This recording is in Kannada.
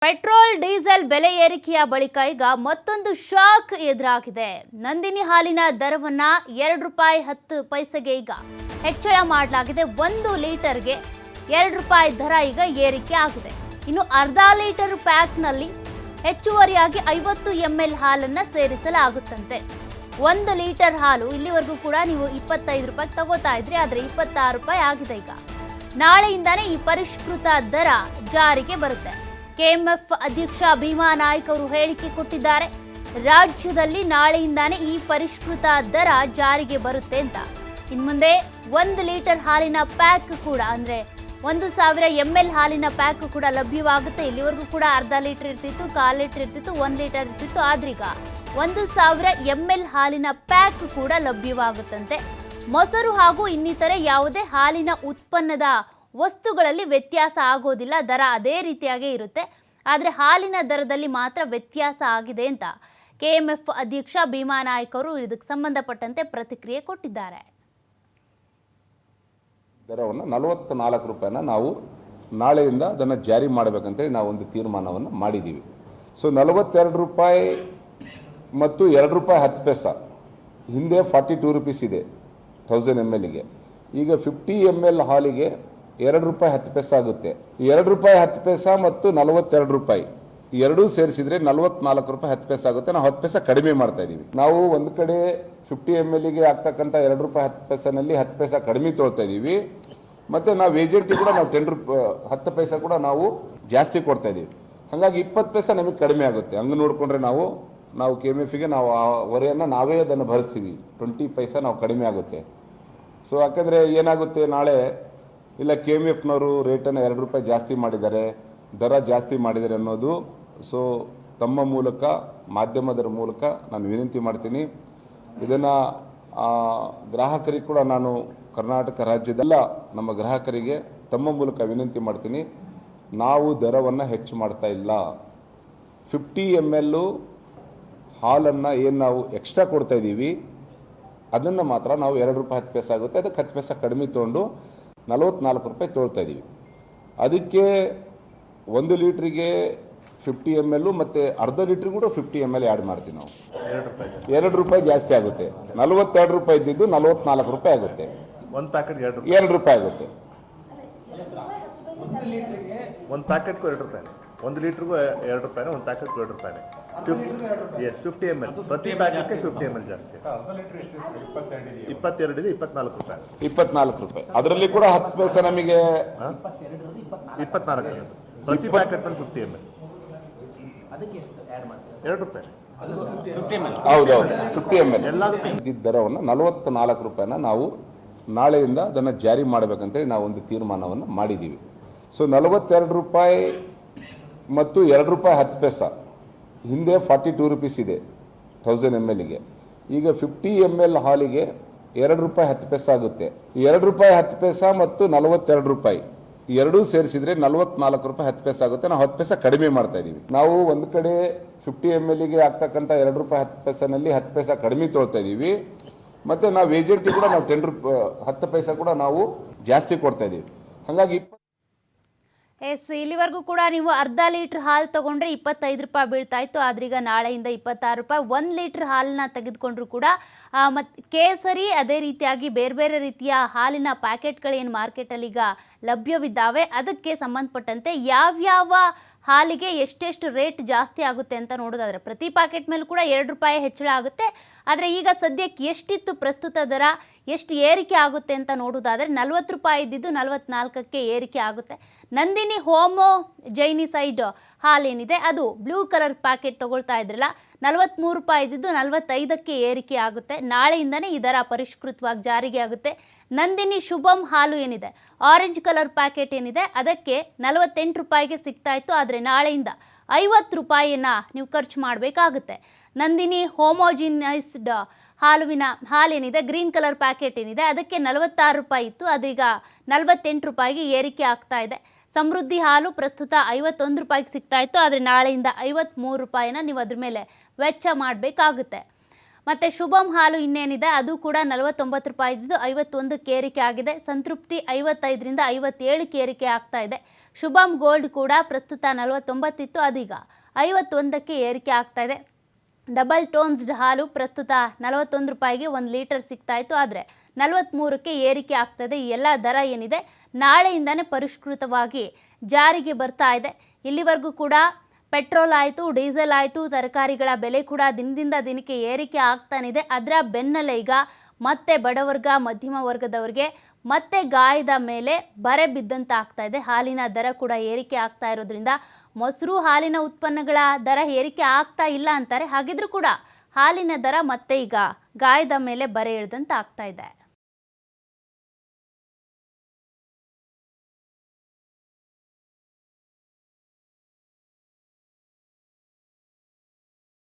ಪೆಟ್ರೋಲ್ ಡೀಸೆಲ್ ಬೆಲೆ ಏರಿಕೆಯ ಬಳಿಕ ಈಗ ಮತ್ತೊಂದು ಶಾಕ್ ಎದುರಾಗಿದೆ. ನಂದಿನಿ ಹಾಲಿನ ದರವನ್ನ ₹2.10 ಈಗ ಹೆಚ್ಚಳ ಮಾಡಲಾಗಿದೆ. 1 ಲೀಟರ್ಗೆ ₹2 ದರ ಈಗ ಏರಿಕೆ ಆಗಿದೆ. ಇನ್ನು ಅರ್ಧ ಲೀಟರ್ ಪ್ಯಾಕ್ನಲ್ಲಿ ಹೆಚ್ಚುವರಿಯಾಗಿ 50 ml ಹಾಲನ್ನ ಸೇರಿಸಲಾಗುತ್ತಂತೆ. 1 ಲೀಟರ್ ಹಾಲು ಇಲ್ಲಿವರೆಗೂ ಕೂಡ ನೀವು ₹25 ತಗೋತಾ ಇದ್ರಿ, ಆದರೆ ₹26 ಆಗಿದೆ. ಈಗ ನಾಳೆಯಿಂದಾನೇ ಈ ಪರಿಷ್ಕೃತ ದರ ಜಾರಿಗೆ ಬರುತ್ತೆ. ಕೆಎಂಎಫ್ ಅಧ್ಯಕ್ಷ ಭೀಮಾ ನಾಯ್ಕ್ ಅವರು ಹೇಳಿಕೆ ಕೊಟ್ಟಿದ್ದಾರೆ. ರಾಜ್ಯದಲ್ಲಿ ನಾಳೆಯಿಂದಾನೇ ಈ ಪರಿಷ್ಕೃತ ದರ ಜಾರಿಗೆ ಬರುತ್ತೆ ಅಂತ. ಇನ್ಮುಂದೆ 1 ಲೀಟರ್ ಹಾಲಿನ ಪ್ಯಾಕ್ ಕೂಡ ಅಂದ್ರೆ 1000 ml ಹಾಲಿನ ಪ್ಯಾಕ್ ಕೂಡ ಲಭ್ಯವಾಗುತ್ತೆ. ಇಲ್ಲಿವರೆಗೂ ಕೂಡ ಅರ್ಧ ಲೀಟರ್ ಇರ್ತಿತ್ತು, 1/4 ಲೀಟರ್ ಇರ್ತಿತ್ತು, 1 ಲೀಟರ್ ಇರ್ತಿತ್ತು. ಆದ್ರೀಗ 1000 ml ಹಾಲಿನ ಪ್ಯಾಕ್ ಕೂಡ ಲಭ್ಯವಾಗುತ್ತಂತೆ. ಮೊಸರು ಹಾಗೂ ಇನ್ನಿತರೆ ಯಾವುದೇ ಹಾಲಿನ ಉತ್ಪನ್ನದ ವಸ್ತುಗಳಲ್ಲಿ ವ್ಯತ್ಯಾಸ ಆಗೋದಿಲ್ಲ, ದರ ಅದೇ ರೀತಿಯಾಗೇ ಇರುತ್ತೆ. ಆದರೆ ಹಾಲಿನ ದರದಲ್ಲಿ ಮಾತ್ರ ವ್ಯತ್ಯಾಸ ಆಗಿದೆ ಅಂತ ಕೆಎಂಎಫ್ ಅಧ್ಯಕ್ಷ ಭೀಮಾ ನಾಯ್ಕ್ ಅವರು ಇದಕ್ಕೆ ಸಂಬಂಧಪಟ್ಟಂತೆ ಪ್ರತಿಕ್ರಿಯೆ ಕೊಟ್ಟಿದ್ದಾರೆ. ದರವನ್ನು ₹44 ನಾವು ನಾಳೆಯಿಂದ ಅದನ್ನು ಜಾರಿ ಮಾಡಬೇಕಂತೇಳಿ ನಾವು ಒಂದು ತೀರ್ಮಾನವನ್ನು ಮಾಡಿದ್ದೀವಿ. ಸೊ ₹42 ಮತ್ತು ₹2.10 ಹಿಂದೆ ₹42 ಇದೆ 1000 mlಗೆ. ಈಗ 50 ml ಹಾಲಿಗೆ ₹2.10 ಆಗುತ್ತೆ. ₹2.10 ಮತ್ತು ₹42 ಎರಡೂ ಸೇರಿಸಿದ್ರೆ ₹44.10 ಆಗುತ್ತೆ. ನಾವು 10 ಪೈಸೆ ಕಡಿಮೆ ಮಾಡ್ತಾ ಇದ್ದೀವಿ. ನಾವು ಒಂದು ಕಡೆ 50 mlಗೆ ಆಗ್ತಕ್ಕಂಥ ₹2.10 10 ಕಡಿಮೆ ತೊಗೊಳ್ತಾ ಇದ್ದೀವಿ. ಮತ್ತು ನಾವು ಏಜೆಂಟಿಗೆ ಕೂಡ ನಾವು ₹10 ಕೂಡ ನಾವು ಜಾಸ್ತಿ ಕೊಡ್ತಾ ಇದ್ದೀವಿ. ಹಾಗಾಗಿ 20 ಪೈಸೆ ನಮಗೆ ಕಡಿಮೆ ಆಗುತ್ತೆ. ಹಂಗೆ ನೋಡಿಕೊಂಡ್ರೆ ನಾವು ಕೆಎಂಎಫ್ಗೆ ನಾವು ಆ ಹೊರೆಯನ್ನು ನಾವೇ ಅದನ್ನು ಭರಿಸ್ತೀವಿ. 20 ಪೈಸೆ ನಾವು ಕಡಿಮೆ ಆಗುತ್ತೆ. ಸೊ ಯಾಕಂದರೆ ಏನಾಗುತ್ತೆ, ನಾಳೆ ಇಲ್ಲ ಕೆಎಂಎಫ್ನವರು ರೇಟನ್ನು ₹2 ಜಾಸ್ತಿ ಮಾಡಿದ್ದಾರೆ, ದರ ಜಾಸ್ತಿ ಮಾಡಿದ್ದಾರೆ ಅನ್ನೋದು. ಸೊ ತಮ್ಮ ಮೂಲಕ, ಮಾಧ್ಯಮದರ ಮೂಲಕ ನಾನು ವಿನಂತಿ ಮಾಡ್ತೀನಿ. ಇದನ್ನು ಗ್ರಾಹಕರಿಗೆ ಕೂಡ ನಾನು ಕರ್ನಾಟಕ ರಾಜ್ಯದೆಲ್ಲ ನಮ್ಮ ಗ್ರಾಹಕರಿಗೆ ತಮ್ಮ ಮೂಲಕ ವಿನಂತಿ ಮಾಡ್ತೀನಿ. ನಾವು ದರವನ್ನು ಹೆಚ್ಚು ಮಾಡ್ತಾ ಇಲ್ಲ. 50 ml ಹಾಲನ್ನು ಏನು ನಾವು ಎಕ್ಸ್ಟ್ರಾ ಕೊಡ್ತಾ ಇದ್ದೀವಿ ಅದನ್ನು ಮಾತ್ರ ನಾವು ₹2.10 ಆಗುತ್ತೆ. ಅದಕ್ಕೆ 10 ಪೈಸೆ ಕಡಿಮೆ ತೊಗೊಂಡು ₹44 ತೊಗೊಳ್ತಾ ಇದ್ದೀವಿ. ಅದಕ್ಕೆ 1 ಲೀಟ್ರಿಗೆ 50 ml ಮತ್ತು ಅರ್ಧ ಲೀಟ್ರಿಗೆ ಕೂಡ 50 ml ಆ್ಯಡ್ ಮಾಡ್ತೀವಿ ನಾವು. ₹2 ಜಾಸ್ತಿ ಆಗುತ್ತೆ. ₹42 ಇದ್ದಿದ್ದು ₹44 ಆಗುತ್ತೆ. ಒಂದು ಪ್ಯಾಕೆಟ್ ₹2 ಆಗುತ್ತೆ. ಒಂದು ಪ್ಯಾಕೆಟ್ಗೂ ₹2, 1 ಲೀಟ್ರಿಗೂ ₹2, ಒಂದು ಪ್ಯಾಕೆಟ್ಗೂ ₹2. 50 ml ಪ್ರತಿ ಪ್ಯಾಕೆಟ್ಗೆ 50 ml ಜಾಸ್ತಿ. 22 ಇದೆ, ₹24. ಅದರಲ್ಲಿ ಕೂಡ 10 ಪೈಸೆ ನಮಗೆ 24 ಪ್ರತಿ ಪ್ಯಾಕೆಟ್ ಮೇಲೆ 50 ml ₹2. ಹೌದೌದು, 50 ml ದರವನ್ನು ₹44 ನಾವು ನಾಳೆಯಿಂದ ಅದನ್ನು ಜಾರಿ ಮಾಡಬೇಕಂತೇಳಿ ನಾವು ಒಂದು ತೀರ್ಮಾನವನ್ನು ಮಾಡಿದ್ದೀವಿ. ಸೊ ₹42 ಮತ್ತು ₹2.10 ಹಿಂದೆ ₹42 ಇದೆ 1000 mlಗೆ. ಈಗ 50 ml ಹಾಲಿಗೆ ₹2.10 ಆಗುತ್ತೆ. ₹2.10 ಮತ್ತು ₹42 ಎರಡೂ ಸೇರಿಸಿದ್ರೆ ₹44.10 ಆಗುತ್ತೆ. ನಾವು 10 ಪೈಸೆ ಕಡಿಮೆ ಮಾಡ್ತಾ ಇದ್ದೀವಿ. ನಾವು ಒಂದು ಕಡೆ 50 mlಗೆ ಆಗ್ತಕ್ಕಂಥ ₹2.10 10 ಪೈಸೆ ಕಡಿಮೆ ತೊಗೊಳ್ತಾ ಇದ್ದೀವಿ. ಮತ್ತು ನಾವು ಏಜೆಂಟಿಗೆ ಕೂಡ ನಾವು ₹10 ಪೈಸೆ ಕೂಡ ನಾವು ಜಾಸ್ತಿ ಕೊಡ್ತಾ ಇದ್ದೀವಿ. ಹಾಗಾಗಿ ಇಲ್ಲಿವರೆಗೂ ಕೂಡ ನೀವು ಅರ್ಧ ಲೀಟರ್ ಹಾಲು ತಗೊಂಡ್ರೆ ₹25 ಬೀಳ್ತಾ ಇತ್ತು. ಆದ್ರೀಗ ನಾಳೆಯಿಂದ ₹26. 1 ಲೀಟರ್ ಹಾಲನ್ನ ತೆಗೆದುಕೊಂಡ್ರು ಕೂಡ ಮತ್ತು ಕೇಸರಿ, ಅದೇ ರೀತಿಯಾಗಿ ಬೇರೆ ಬೇರೆ ರೀತಿಯ ಹಾಲಿನ ಪ್ಯಾಕೆಟ್ಗಳೇನು ಮಾರ್ಕೆಟಲ್ಲಿ ಈಗ ಲಭ್ಯವಿದ್ದಾವೆ ಅದಕ್ಕೆ ಸಂಬಂಧಪಟ್ಟಂತೆ ಯಾವ್ಯಾವ ಹಾಲಿಗೆ ಎಷ್ಟೆಷ್ಟು ರೇಟ್ ಜಾಸ್ತಿ ಆಗುತ್ತೆ ಅಂತ ನೋಡೋದಾದರೆ ಪ್ರತಿ ಪ್ಯಾಕೆಟ್ ಮೇಲೂ ಕೂಡ ₹2 ಹೆಚ್ಚಳ ಆಗುತ್ತೆ. ಆದರೆ ಈಗ ಸದ್ಯಕ್ಕೆ ಎಷ್ಟಿತ್ತು ಪ್ರಸ್ತುತ ದರ, ಎಷ್ಟು ಏರಿಕೆ ಆಗುತ್ತೆ ಅಂತ ನೋಡೋದಾದರೆ ₹40 ಇದ್ದಿದ್ದು ₹44ಕ್ಕೆ ಏರಿಕೆ ಆಗುತ್ತೆ. ನಂದಿನಿ ಹೋಮೋ ಜೈನಿಸೈಡ್ ಹಾಲೇನಿದೆ ಅದು ಬ್ಲೂ ಕಲರ್ ಪ್ಯಾಕೆಟ್ ತಗೊಳ್ತಾ ಇದ್ರಲ್ಲ, ₹43 ಇದ್ದಿದ್ದು ₹45ಕ್ಕೆ ಏರಿಕೆ ಆಗುತ್ತೆ. ನಾಳೆಯಿಂದನೇ ಈ ದರ ಪರಿಷ್ಕೃತವಾಗಿ ಜಾರಿಗೆ ಆಗುತ್ತೆ. ನಂದಿನಿ ಶುಭಂ ಹಾಲು ಏನಿದೆ ಆರೆಂಜ್ ಕಲರ್ ಪ್ಯಾಕೆಟ್ ಏನಿದೆ ಅದಕ್ಕೆ ₹48ಗೆ ಸಿಗ್ತಾ ಇತ್ತು, ಆದರೆ ನಾಳೆಯಿಂದ ₹50 ನೀವು ಖರ್ಚು ಮಾಡಬೇಕಾಗುತ್ತೆ. Nandini homogenised ಹಾಲೇನಿದೆ green colour packet ಏನಿದೆ ಅದಕ್ಕೆ ₹46 ಇತ್ತು, ಅದೀಗ ₹48ಗೆ ಏರಿಕೆ ಆಗ್ತಾ ಇದೆ. ಸಮೃದ್ಧಿ ಹಾಲು ಪ್ರಸ್ತುತ ₹51 ಸಿಗ್ತಾ ಇತ್ತು, ಆದರೆ ನಾಳೆಯಿಂದ ₹53 ನೀವು ಅದ್ರ ಮೇಲೆ ವೆಚ್ಚ ಮಾಡಬೇಕಾಗುತ್ತೆ. ಮತ್ತು ಶುಭಂ ಹಾಲು ಇನ್ನೇನಿದೆ ಅದು ಕೂಡ 49 ರೂಪಾಯಿ ಇದ್ದಿದ್ದು 51ಕ್ಕೆ ಏರಿಕೆ ಆಗಿದೆ. ಸಂತೃಪ್ತಿ 55ರಿಂದ 57ಕ್ಕೆ ಏರಿಕೆ ಆಗ್ತಾ ಇದೆ. ಶುಭಂ ಗೋಲ್ಡ್ ಕೂಡ ಪ್ರಸ್ತುತ 49 ಇತ್ತು, ಅದೀಗ 51ಕ್ಕೆ ಏರಿಕೆ ಆಗ್ತಾ ಇದೆ. ಡಬಲ್ ಟೋನ್ಸ್ಡ್ ಹಾಲು ಪ್ರಸ್ತುತ 41 ರೂಪಾಯಿಗೆ 1 ಲೀಟರ್ ಸಿಗ್ತಾ ಇತ್ತು, ಆದರೆ 43ಕ್ಕೆ ಏರಿಕೆ ಆಗ್ತಾ ಇದೆ. ಈ ಎಲ್ಲ ದರ ಏನಿದೆ ನಾಳೆಯಿಂದನೇ ಪರಿಷ್ಕೃತವಾಗಿ ಜಾರಿಗೆ ಬರ್ತಾ ಇದೆ. ಇಲ್ಲಿವರೆಗೂ ಕೂಡ ಪೆಟ್ರೋಲ್ ಆಯಿತು, ಡೀಸೆಲ್ ಆಯಿತು, ತರಕಾರಿಗಳ ಬೆಲೆ ಕೂಡ ದಿನದಿಂದ ದಿನಕ್ಕೆ ಏರಿಕೆ ಆಗ್ತಾನಿದೆ. ಅದರ ಬೆನ್ನಲ್ಲೇ ಈಗ ಮತ್ತೆ ಬಡವರ್ಗ ಮಧ್ಯಮ ವರ್ಗದವರಿಗೆ ಮತ್ತೆ ಗಾಯದ ಮೇಲೆ ಬರೆ ಬಿದ್ದಂತ ಆಗ್ತಾ ಇದೆ. ಹಾಲಿನ ದರ ಕೂಡ ಏರಿಕೆ ಆಗ್ತಾ ಇರೋದ್ರಿಂದ ಮೊಸರು ಹಾಲಿನ ಉತ್ಪನ್ನಗಳ ದರ ಏರಿಕೆ ಆಗ್ತಾ ಇಲ್ಲ ಅಂತಾರೆ. ಹಾಗಿದ್ರೂ ಕೂಡ ಹಾಲಿನ ದರ ಮತ್ತೆ ಈಗ ಗಾಯದ ಮೇಲೆ ಬರೆ ಎಳೆದಂತ ಆಗ್ತಾ ಇದೆ.